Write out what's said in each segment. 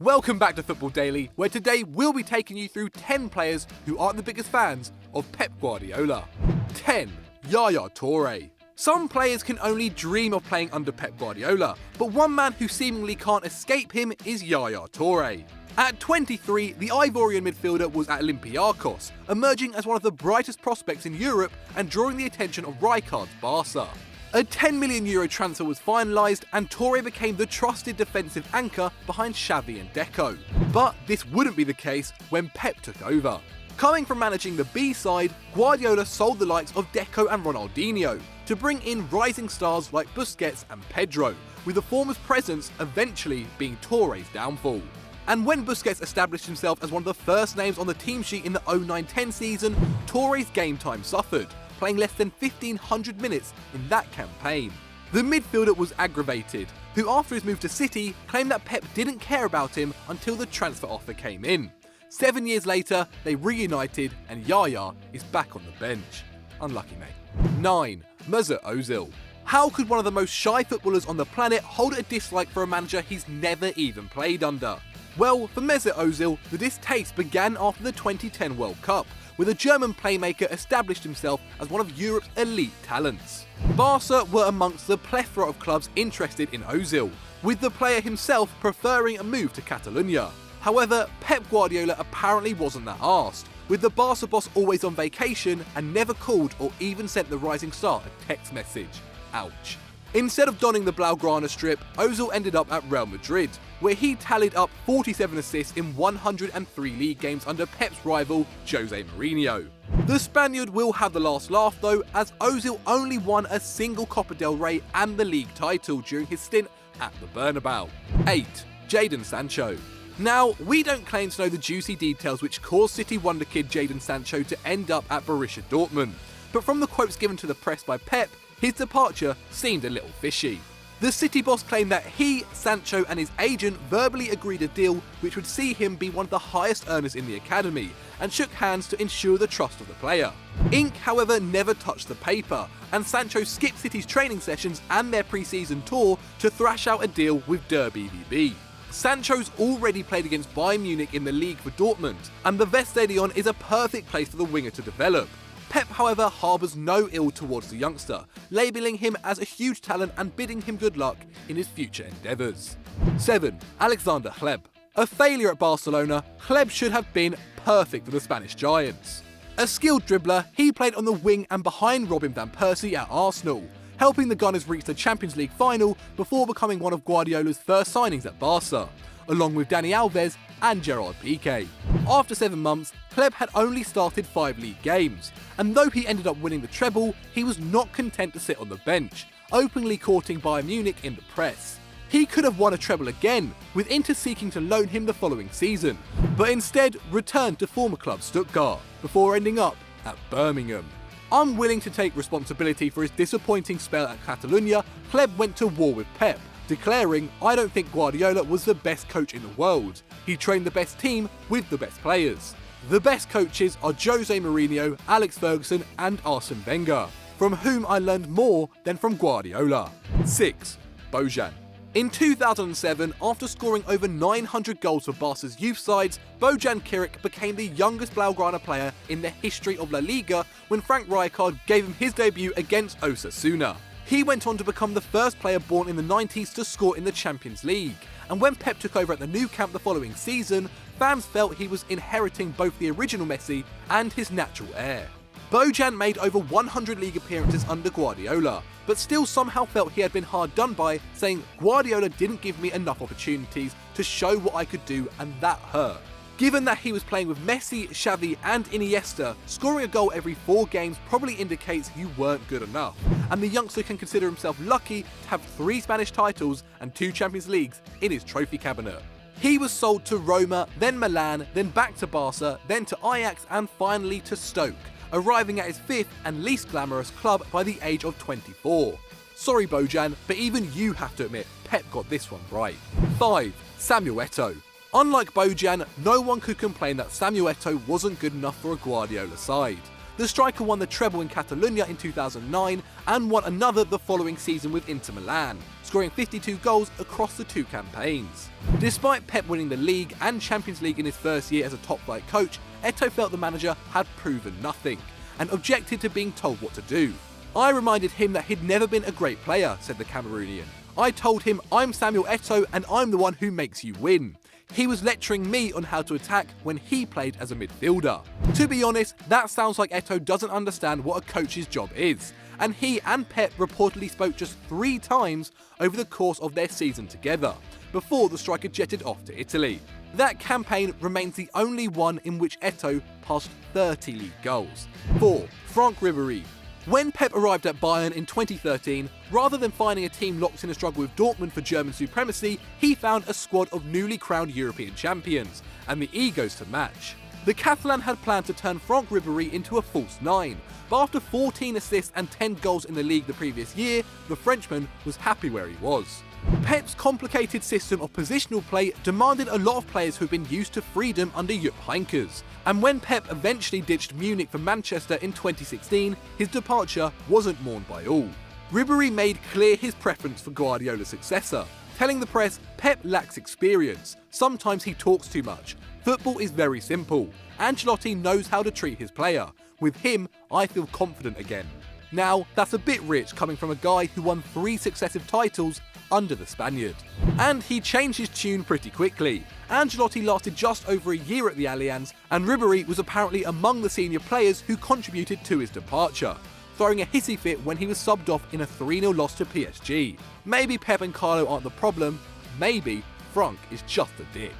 Welcome back to Football Daily, where today we'll be taking you through 10 players who aren't the biggest fans of Pep Guardiola. 10. Yaya Toure. Some players can only dream of playing under Pep Guardiola, but one man who seemingly can't escape him is Yaya Toure. At 23, the Ivorian midfielder was at Olympiacos, emerging as one of the brightest prospects in Europe and drawing the attention of Rijkaard's Barca. A €10 million transfer was finalised and Toure became the trusted defensive anchor behind Xavi and Deco. But this wouldn't be the case when Pep took over. Coming from managing the B side, Guardiola sold the likes of Deco and Ronaldinho to bring in rising stars like Busquets and Pedro, with the former's presence eventually being Toure's downfall. And when Busquets established himself as one of the first names on the team sheet in the 09-10 season, Toure's game time suffered, playing less than 1,500 minutes in that campaign. The midfielder was aggravated, who after his move to City claimed that Pep didn't care about him until the transfer offer came in. 7 years later, they reunited and Yaya is back on the bench. Unlucky mate. 9. Mesut Ozil. How could one of the most shy footballers on the planet hold a dislike for a manager he's never even played under? Well, for Mesut Ozil, the distaste began after the 2010 World Cup, where the German playmaker established himself as one of Europe's elite talents. Barca were amongst the plethora of clubs interested in Ozil, with the player himself preferring a move to Catalonia. However, Pep Guardiola apparently wasn't that arsed, with the Barca boss always on vacation and never called or even sent the rising star a text message. Ouch. Instead of donning the Blaugrana strip, Ozil ended up at Real Madrid, where he tallied up 47 assists in 103 league games under Pep's rival, Jose Mourinho. The Spaniard will have the last laugh though, as Ozil only won a single Copa del Rey and the league title during his stint at the Bernabeu. 8. Jadon Sancho. Now, we don't claim to know the juicy details which caused City wonderkid Jadon Sancho to end up at Borussia Dortmund, but from the quotes given to the press by Pep, his departure seemed a little fishy. The City boss claimed that he, Sancho and his agent verbally agreed a deal which would see him be one of the highest earners in the academy, and shook hands to ensure the trust of the player. Ink, however, never touched the paper, and Sancho skipped City's training sessions and their pre-season tour to thrash out a deal with Der BVB. Sancho's already played against Bayern Munich in the league for Dortmund, and the Weststadion is a perfect place for the winger to develop. Pep, however, harbours no ill towards the youngster, labelling him as a huge talent and bidding him good luck in his future endeavours. 7. Alexander Hleb. A failure at Barcelona, Hleb should have been perfect for the Spanish Giants. A skilled dribbler, he played on the wing and behind Robin van Persie at Arsenal, helping the Gunners reach the Champions League final before becoming one of Guardiola's first signings at Barca, along with Dani Alves and Gerard Piqué. After 7 months, Hleb had only started 5 league games, and though he ended up winning the treble, he was not content to sit on the bench, openly courting Bayern Munich in the press. He could have won a treble again, with Inter seeking to loan him the following season, but instead returned to former club Stuttgart, before ending up at Birmingham. Unwilling to take responsibility for his disappointing spell at Catalonia, Hleb went to war with Pep, declaring, "I don't think Guardiola was the best coach in the world. He trained the best team with the best players. The best coaches are Jose Mourinho, Alex Ferguson and Arsene Wenger, from whom I learned more than from Guardiola." 6. Bojan. In 2007, after scoring over 900 goals for Barca's youth sides, Bojan Kirik became the youngest Blaugrana player in the history of La Liga when Frank Rijkaard gave him his debut against Osasuna. He went on to become the first player born in the 90s to score in the Champions League, and when Pep took over at the Nou Camp the following season, fans felt he was inheriting both the original Messi and his natural heir. Bojan made over 100 league appearances under Guardiola, but still somehow felt he had been hard done by, saying, "Guardiola didn't give me enough opportunities to show what I could do, and that hurt." Given that he was playing with Messi, Xavi and Iniesta, scoring a goal every 4 games probably indicates you weren't good enough, and the youngster can consider himself lucky to have 3 Spanish titles and 2 Champions Leagues in his trophy cabinet. He was sold to Roma, then Milan, then back to Barca, then to Ajax and finally to Stoke, arriving at his 5th and least glamorous club by the age of 24. Sorry Bojan, but even you have to admit Pep got this one right. 5. Samuel Eto'o. Unlike Bojan, no one could complain that Samuel Eto'o wasn't good enough for a Guardiola side. The striker won the treble in Catalonia in 2009 and won another the following season with Inter Milan, scoring 52 goals across the 2 campaigns. Despite Pep winning the league and Champions League in his first year as a top-flight coach, Eto'o felt the manager had proven nothing, and objected to being told what to do. "I reminded him that he'd never been a great player," said the Cameroonian. "I told him, I'm Samuel Eto'o and I'm the one who makes you win. He was lecturing me on how to attack when he played as a midfielder." To be honest, that sounds like Eto'o doesn't understand what a coach's job is, and he and Pep reportedly spoke just 3 times over the course of their season together, before the striker jetted off to Italy. That campaign remains the only one in which Eto'o passed 30 league goals. 4. Franck Ribéry. When Pep arrived at Bayern in 2013, rather than finding a team locked in a struggle with Dortmund for German supremacy, he found a squad of newly crowned European champions, and the egos to match. The Catalan had planned to turn Franck Ribéry into a false 9, but after 14 assists and 10 goals in the league the previous year, the Frenchman was happy where he was. Pep's complicated system of positional play demanded a lot of players who had been used to freedom under Jupp Heynckes, and when Pep eventually ditched Munich for Manchester in 2016, his departure wasn't mourned by all. Ribéry made clear his preference for Guardiola's successor, telling the press Pep lacks experience, sometimes he talks too much. Football is very simple. Ancelotti knows how to treat his player. With him, I feel confident again. Now, that's a bit rich coming from a guy who won 3 successive titles under the Spaniard. And he changed his tune pretty quickly. Ancelotti lasted just over a year at the Allianz, and Ribéry was apparently among the senior players who contributed to his departure, throwing a hissy fit when he was subbed off in a 3-0 loss to PSG. Maybe Pep and Carlo aren't the problem, maybe Franck is just a dick.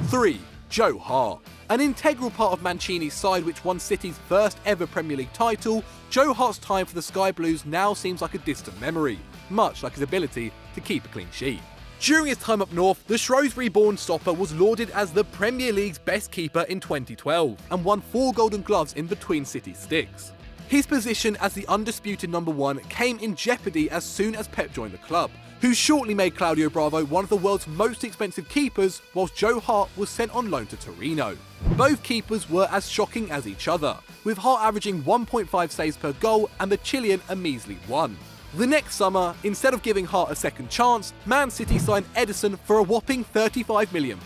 3. Joe Hart. An integral part of Mancini's side which won City's first ever Premier League title, Joe Hart's time for the Sky Blues now seems like a distant memory, much like his ability to keep a clean sheet. During his time up north, the Shrewsbury-born stopper was lauded as the Premier League's best keeper in 2012 and won 4 Golden Gloves in between City's sticks. His position as the undisputed number 1 came in jeopardy as soon as Pep joined the club, who shortly made Claudio Bravo one of the world's most expensive keepers, whilst Joe Hart was sent on loan to Torino. Both keepers were as shocking as each other, with Hart averaging 1.5 saves per goal and the Chilean a measly 1. The next summer, instead of giving Hart a second chance, Man City signed Edison for a whopping £35 million.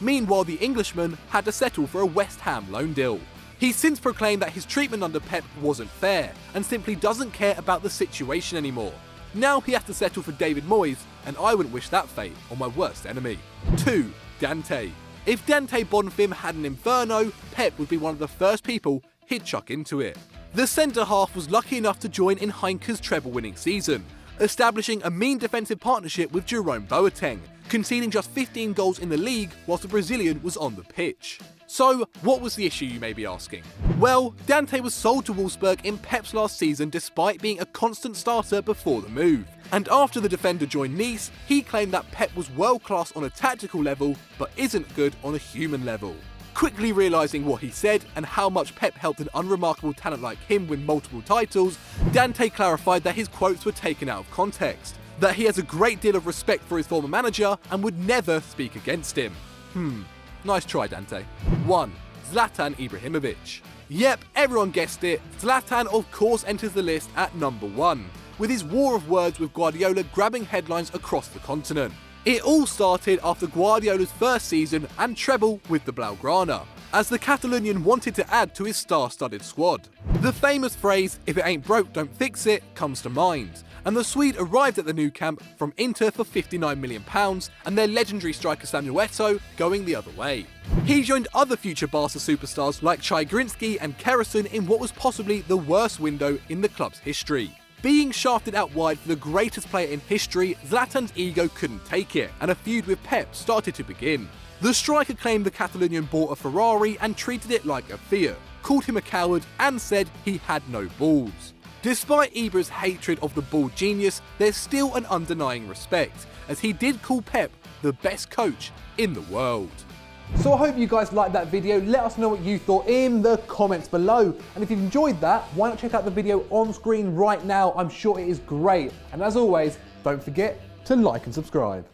Meanwhile, the Englishman had to settle for a West Ham loan deal. He's since proclaimed that his treatment under Pep wasn't fair, and simply doesn't care about the situation anymore. Now he has to settle for David Moyes, and I wouldn't wish that fate on my worst enemy. 2. Dante. If Dante Bonfim had an inferno, Pep would be one of the first people he'd chuck into it. The centre-half was lucky enough to join in Heynckes' treble-winning season, establishing a mean defensive partnership with Jerome Boateng, conceding just 15 goals in the league whilst the Brazilian was on the pitch. So, what was the issue, you may be asking? Well, Dante was sold to Wolfsburg in Pep's last season despite being a constant starter before the move. And after the defender joined Nice, he claimed that Pep was world-class on a tactical level, but isn't good on a human level. Quickly realising what he said and how much Pep helped an unremarkable talent like him win multiple titles, Dante clarified that his quotes were taken out of context, that he has a great deal of respect for his former manager and would never speak against him. Nice try, Dante. 1. Zlatan Ibrahimovic. Yep, everyone guessed it, Zlatan of course enters the list at number 1, with his war of words with Guardiola grabbing headlines across the continent. It all started after Guardiola's first season and treble with the Blaugrana, as the Catalonian wanted to add to his star-studded squad. The famous phrase, "if it ain't broke, don't fix it," comes to mind, and the Swede arrived at the Nou Camp from Inter for £59 million, and their legendary striker Samuel Eto'o going the other way. He joined other future Barca superstars like Chigrinsky and Kerrison in what was possibly the worst window in the club's history. Being shafted out wide for the greatest player in history, Zlatan's ego couldn't take it, and a feud with Pep started to begin. The striker claimed the Catalonian bought a Ferrari and treated it like a Fiat, called him a coward, and said he had no balls. Despite Ibra's hatred of the bald genius, there's still an undenying respect, as he did call Pep the best coach in the world. So I hope you guys liked that video. Let us know what you thought in the comments below. And if you've enjoyed that, why not check out the video on screen right now? I'm sure it is great. And as always, don't forget to like and subscribe.